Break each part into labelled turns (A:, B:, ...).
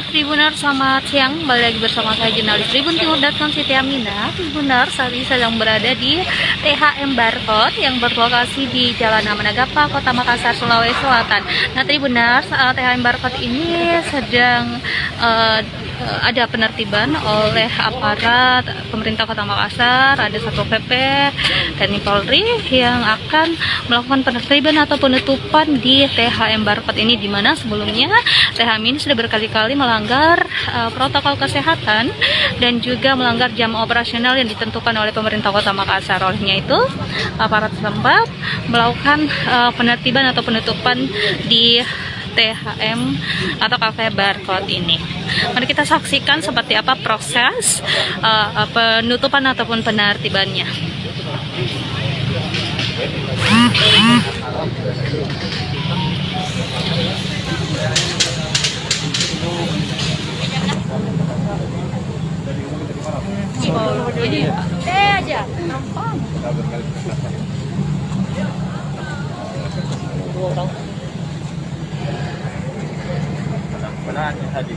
A: Tribuner, selamat siang. Kembali lagi bersama saya jurnalis tribuntimur.com Siti Aminah. Tribuner, saat ini sedang berada di THM Barcode yang berlokasi di Jalan Amanagapa, Kota Makassar, Sulawesi Selatan. Nah, Tribuner, THM Barcode ini sedang ada penertiban oleh aparat pemerintah Kota Makassar, ada Satpol PP, TNI Polri yang akan melakukan penertiban atau penutupan di THM Barcode ini, di mana sebelumnya THM ini sudah berkali-kali melanggar protokol kesehatan dan juga melanggar jam operasional yang ditentukan oleh pemerintah Kota Makassar. Olehnya itu, aparat setempat melakukan penertiban atau penutupan di THM atau Cafe Barcode ini. Mari kita saksikan seperti apa proses penutupan ataupun penertibannya. Aja gampang. Tadi.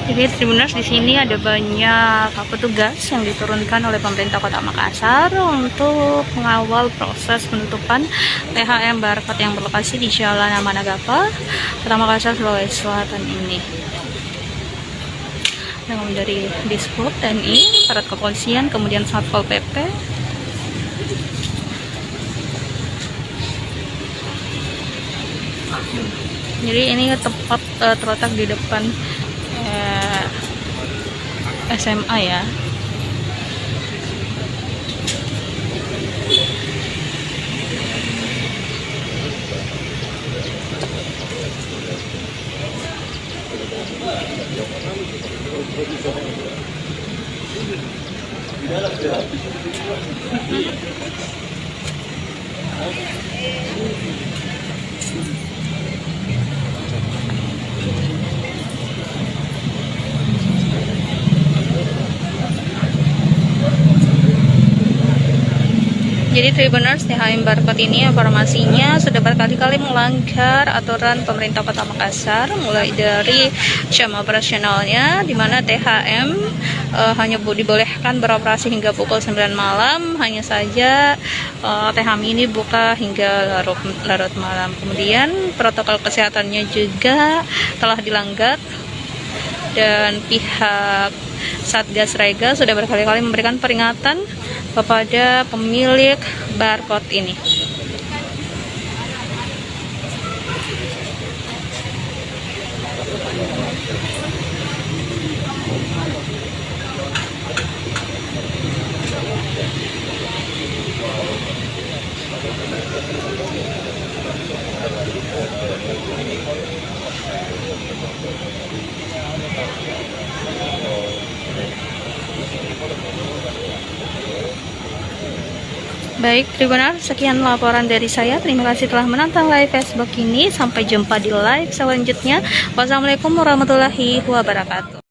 A: Jadi Tribuners, di sini ada banyak petugas yang diturunkan oleh pemerintah Kota Makassar untuk mengawal proses penutupan THM Barcode yang berlokasi di Jalan Amanagapa, Kota Makassar, Sulawesi Selatan ini. Yang dari Dishub, TNI, aparat kepolisian, kemudian Satpol PP. Jadi ini tepat terletak di depan SMA ya. Jadi Tribuners, THM Barcode ini informasinya sudah berkali-kali melanggar aturan pemerintah Kota Makassar, mulai dari jam operasionalnya, di mana THM hanya dibolehkan beroperasi hingga pukul 9 malam, hanya saja THM ini buka hingga larut malam. Kemudian protokol kesehatannya juga telah dilanggar, dan pihak Satgas Rega sudah berkali-kali memberikan peringatan kepada pemilik barcode ini. Baik, Tribuner, sekian laporan dari saya. Terima kasih telah menonton live Facebook ini. Sampai jumpa di live selanjutnya. Wassalamualaikum warahmatullahi wabarakatuh.